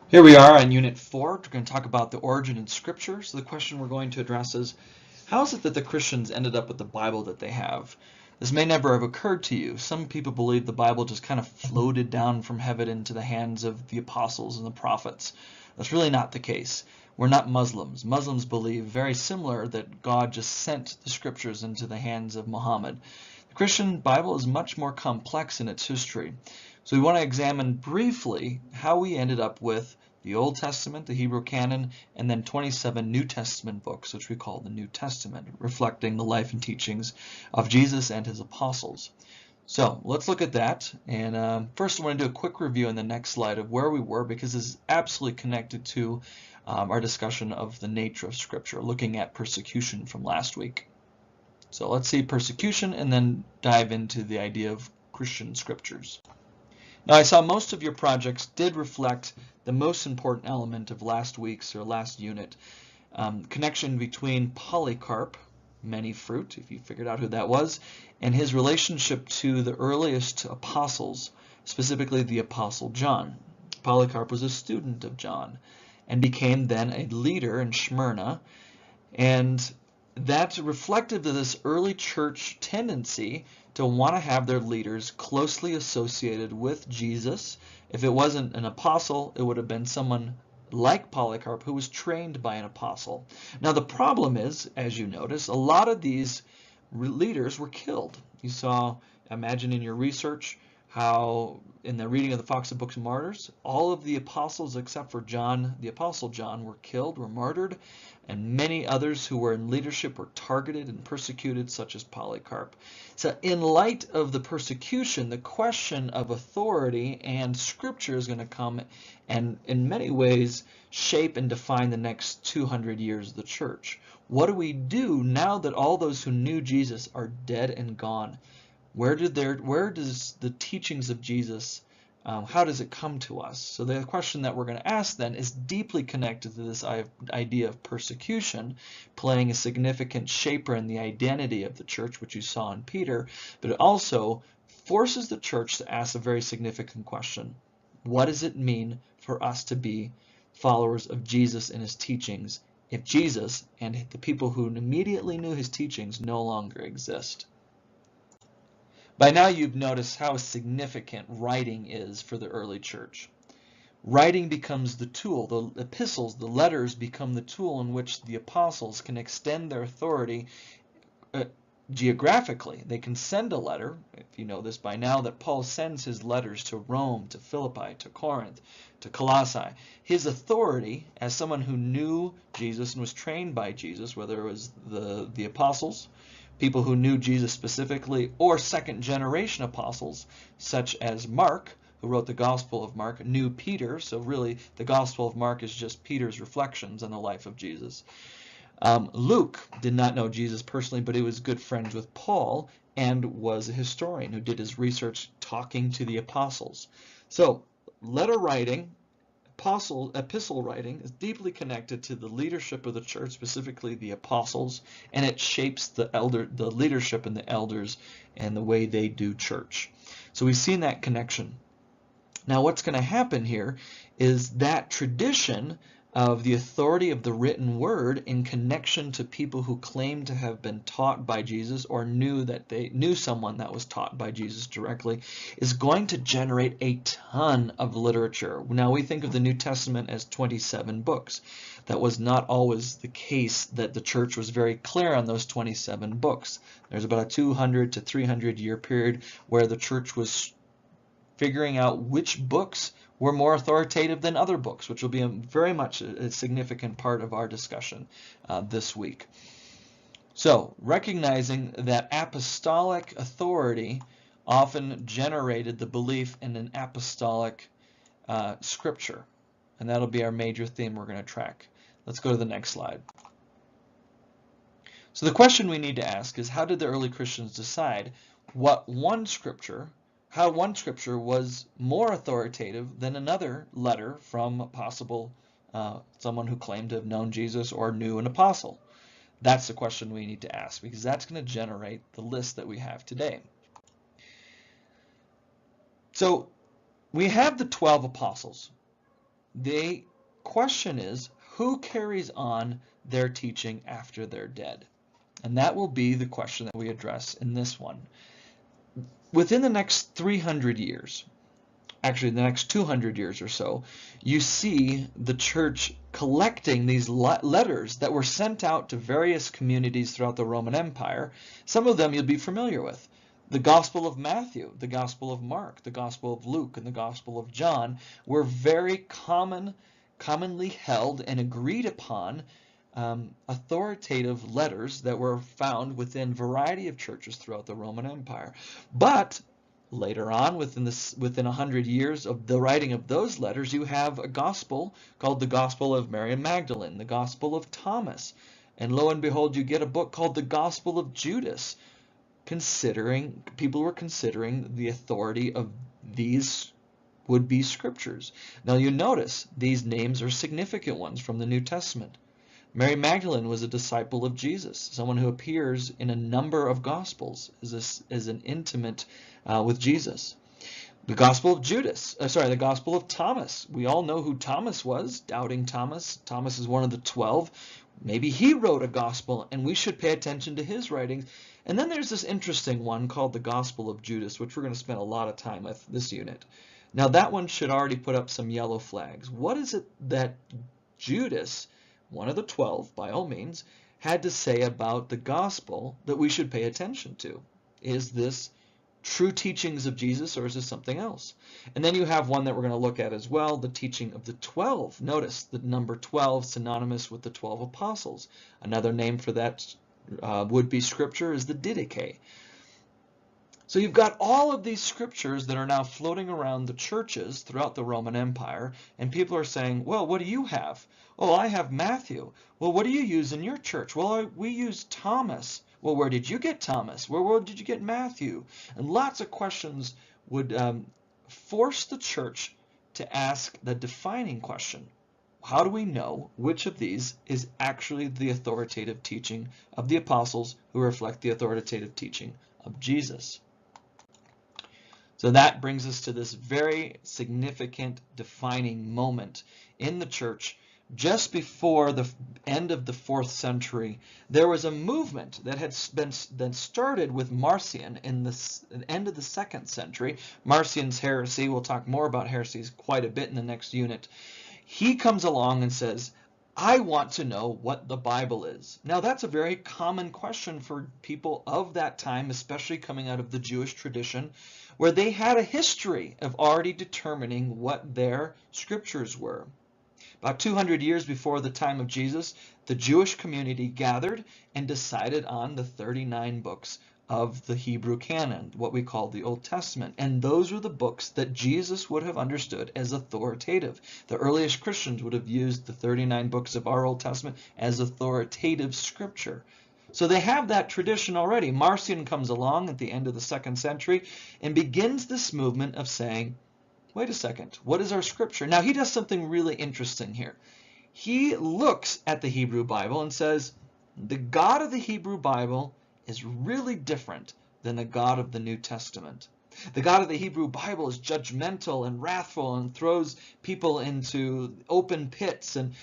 Here we are on Unit 4. We're going to talk about the origin in Scripture. So the question we're going to address is, how is it that the Christians ended up with the Bible that they have? This may never have occurred to you. Some people believe the Bible just kind of floated down from heaven into the hands of the apostles and the prophets. That's really not the case. We're not Muslims. Muslims believe very similar that God just sent the Scriptures into the hands of Muhammad. The Christian Bible is much more complex in its history. So we want to examine briefly how we ended up with the Old Testament, the Hebrew canon, and then 27 New Testament books, which we call the New Testament, reflecting the life and teachings of Jesus and his apostles. So let's look at that. And first I want to do a quick review on the next slide of where we were, because this is absolutely connected to our discussion of the nature of Scripture, looking at persecution from last week. So let's see persecution and then dive into the idea of Christian scriptures. Now, I saw most of your projects did reflect the most important element of last week's or last unit, connection between Polycarp, many fruit, if you figured out who that was, and his relationship to the earliest apostles, specifically the Apostle John. Polycarp was a student of John and became then a leader in Smyrna, and that's reflective of this early church tendency to want to have their leaders closely associated with Jesus. If it wasn't an apostle, it would have been someone like Polycarp who was trained by an apostle. Now the problem is, as you notice, a lot of these leaders were killed. You saw, imagine in your research, how in the reading of the Fox and Books of Martyrs, all of the apostles except for John, the Apostle John, were killed, were martyred, and many others who were in leadership were targeted and persecuted, such as Polycarp. So in light of the persecution, the question of authority and Scripture is going to come and in many ways shape and define the next 200 years of the church. What do we do now that all those who knew Jesus are dead and gone? Where does the teachings of Jesus, how does it come to us? So the question that we're going to ask then is deeply connected to this idea of persecution playing a significant shaper in the identity of the church, which you saw in Peter, but it also forces the church to ask a very significant question. What does it mean for us to be followers of Jesus and his teachings if Jesus and the people who immediately knew his teachings no longer exist? By now you've noticed how significant writing is for the early church. Writing becomes the tool. The epistles, the letters, become the tool in which the apostles can extend their authority geographically. They can send a letter, if you know this by now, that Paul sends his letters to Rome, to Philippi, to Corinth, to Colossae. His authority as someone who knew Jesus and was trained by Jesus, whether it was the apostles, people who knew Jesus specifically, or second-generation apostles, such as Mark, who wrote the Gospel of Mark, knew Peter, so really the Gospel of Mark is just Peter's reflections on the life of Jesus. Luke did not know Jesus personally, but he was good friends with Paul and was a historian who did his research talking to the apostles. So letter writing, epistle writing is deeply connected to the leadership of the church, specifically the apostles, and it shapes the leadership and the elders and the way they do church. So we've seen that connection. Now what's going to happen here is that tradition of the authority of the written word in connection to people who claim to have been taught by Jesus or knew that they knew someone that was taught by Jesus directly is going to generate a ton of literature. Now we think of the New Testament as 27 books. That was not always the case, that the church was very clear on those 27 books. There's about a 200 to 300 year period where the church was figuring out which books were more authoritative than other books, which will be very much a significant part of our discussion this week. So, recognizing that apostolic authority often generated the belief in an apostolic scripture, and that'll be our major theme we're going to track. Let's go to the next slide. So the question we need to ask is, how did the early Christians decide how one scripture was more authoritative than another letter from a possible someone who claimed to have known Jesus or knew an apostle? That's the question we need to ask, because that's going to generate the list that we have today. So we have the 12 apostles. The question is, who carries on their teaching after they're dead? And that will be the question that we address in this one. Within the next 300 years, actually the next 200 years or so, you see the church collecting these letters that were sent out to various communities throughout the Roman Empire. Some of them you'll be familiar with. The Gospel of Matthew, the Gospel of Mark, the Gospel of Luke, and the Gospel of John were very commonly held and agreed upon authoritative letters that were found within a variety of churches throughout the Roman Empire. But later on, within 100 years of the writing of those letters, you have a gospel called the Gospel of Mary Magdalene, the Gospel of Thomas, and lo and behold, you get a book called the Gospel of Judas. People were considering the authority of these would-be scriptures. Now you notice these names are significant ones from the New Testament. Mary Magdalene was a disciple of Jesus, someone who appears in a number of Gospels as an intimate with Jesus. The Gospel of the Gospel of Thomas. We all know who Thomas was, doubting Thomas. Thomas is one of the 12. Maybe he wrote a gospel, and we should pay attention to his writings. And then there's this interesting one called the Gospel of Judas, which we're going to spend a lot of time with this unit. Now that one should already put up some yellow flags. What is it that Judas, one of the 12 by all means, had to say about the gospel that we should pay attention to? Is this true teachings of Jesus, or is this something else? And then you have one that we're going to look at as well, the teaching of the 12. Notice the number 12 synonymous with the 12 apostles. Another name for that would-be scripture is the Didache. So you've got all of these scriptures that are now floating around the churches throughout the Roman Empire, and people are saying, well, what do you have? Oh, I have Matthew. Well, what do you use in your church? Well, we use Thomas. Well, where did you get Thomas? Where did you get Matthew? And lots of questions would force the church to ask the defining question. How do we know which of these is actually the authoritative teaching of the apostles who reflect the authoritative teaching of Jesus? So that brings us to this very significant defining moment in the church. Just before the end of the 4th century, there was a movement that had been then started with Marcion in the end of the 2nd century. Marcion's heresy, we'll talk more about heresies quite a bit in the next unit. He comes along and says, I want to know what the Bible is. Now that's a very common question for people of that time, especially coming out of the Jewish tradition, where they had a history of already determining what their scriptures were. About 200 years before the time of Jesus, the Jewish community gathered and decided on the 39 books of the Hebrew canon, what we call the Old Testament. And those were the books that Jesus would have understood as authoritative. The earliest Christians would have used the 39 books of our Old Testament as authoritative scripture. So they have that tradition already. Marcion comes along at the end of the 2nd century and begins this movement of saying, wait a second, what is our scripture? Now he does something really interesting here. He looks at the Hebrew Bible and says, the God of the Hebrew Bible is really different than the God of the New Testament. The God of the Hebrew Bible is judgmental and wrathful and throws people into open pits and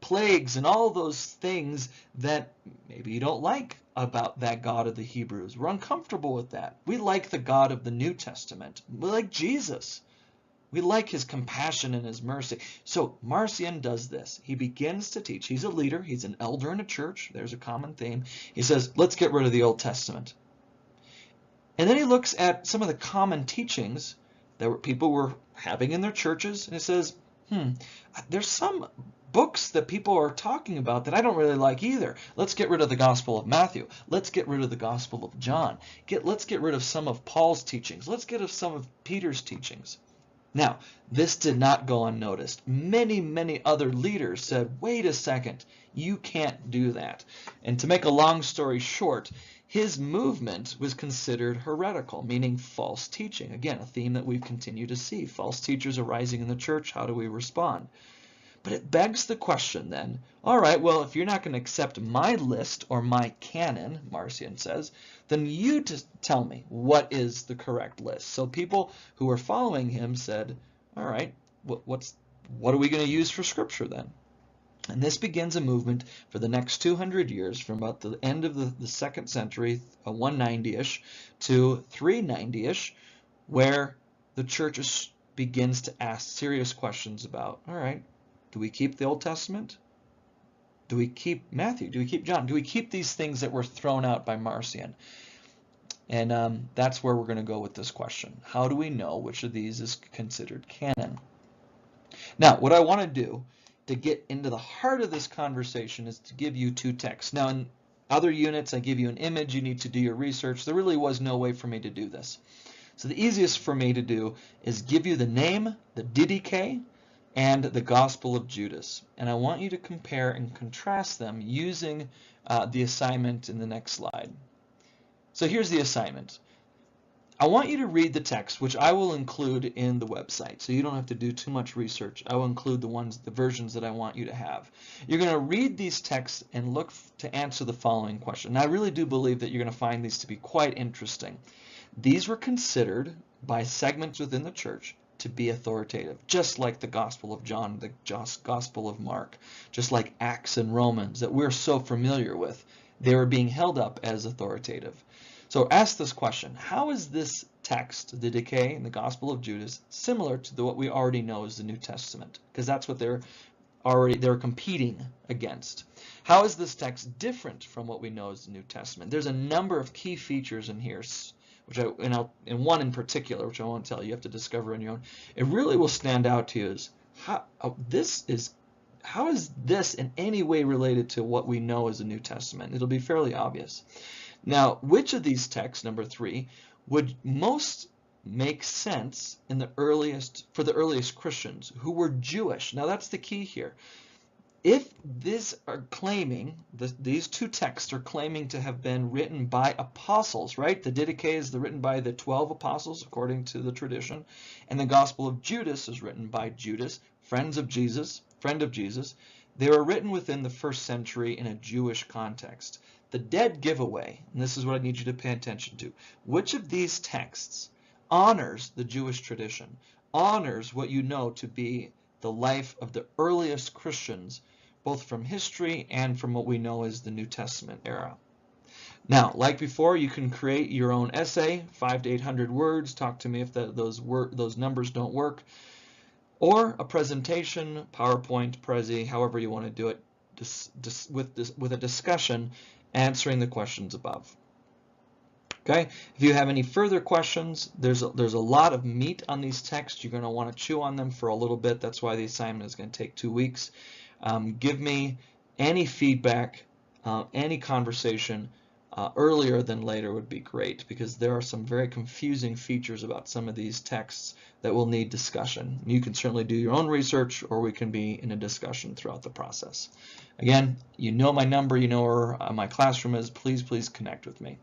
plagues and all those things that maybe you don't like about that God of the Hebrews. We're uncomfortable with that. We like the God of the New Testament. We like Jesus. We like his compassion and his mercy. So Marcion does this. He begins to teach. He's a leader. He's an elder in a church. There's a common theme. He says, let's get rid of the Old Testament. And then he looks at some of the common teachings that people were having in their churches. And he says, there's some books that people are talking about that I don't really like either. Let's get rid of the Gospel of Matthew. Let's get rid of the Gospel of John. Let's get rid of some of Paul's teachings. Let's get rid of some of Peter's teachings. Now, this did not go unnoticed. Many, many other leaders said, wait a second, you can't do that. And to make a long story short, his movement was considered heretical, meaning false teaching. Again, a theme that we've continued to see. False teachers arising in the church, how do we respond? But it begs the question then, all right, well, if you're not going to accept my list or my canon, Marcion says, then you just tell me what is the correct list. So people who were following him said, all right, what are we going to use for Scripture then? And this begins a movement for the next 200 years, from about the end of the 2nd century, 190-ish, to 390-ish, where the church begins to ask serious questions about, all right, do we keep the Old Testament? Do we keep Matthew? Do we keep John? Do we keep these things that were thrown out by Marcion? And that's where we're going to go with this question. How do we know which of these is considered canon? Now, what I want to do to get into the heart of this conversation is to give you 2 texts. Now, in other units, I give you an image. You need to do your research. There really was no way for me to do this. So the easiest for me to do is give you the name, the Didache, and the Gospel of Judas. And I want you to compare and contrast them using the assignment in the next slide. So here's the assignment. I want you to read the text, which I will include in the website, so you don't have to do too much research. I will include the versions that I want you to have. You're going to read these texts and look to answer the following question. And I really do believe that you're going to find these to be quite interesting. These were considered by segments within the church to be authoritative, just like the Gospel of John, the Gospel of Mark, just like Acts and Romans that we're so familiar with. They were being held up as authoritative. So ask this question: how is this text, the Didache and the Gospel of Judas, similar to what we already know as the New Testament? Because that's what they're competing against. How is this text different from what we know as the New Testament? There's a number of key features in here, and one in particular, which I won't tell you, you have to discover on your own. It really will stand out to you is how is this in any way related to what we know as the New Testament? It'll be fairly obvious. Now, which of these texts, number 3, would most make sense for the earliest Christians who were Jewish? Now, that's the key here. If these 2 texts are claiming to have been written by apostles, right? The Didache is written by the 12 apostles, according to the tradition, and the Gospel of Judas is written by Judas, friend of Jesus. They were written within the 1st century in a Jewish context. The dead giveaway, and this is what I need you to pay attention to, which of these texts honors the Jewish tradition, honors what you know to be the life of the earliest Christians, both from history and from what we know as the New Testament era? Now, like before, you can create your own essay, 500 to 800 words. Talk to me if those numbers don't work. Or a presentation, PowerPoint, Prezi, however you want to do it, with a discussion answering the questions above. Okay, if you have any further questions, there's a lot of meat on these texts. You're going to want to chew on them for a little bit. That's why the assignment is going to take 2 weeks. Give me any feedback, any conversation earlier than later would be great, because there are some very confusing features about some of these texts that will need discussion. You can certainly do your own research, or we can be in a discussion throughout the process. Again, you know my number, you know where my classroom is. Please connect with me.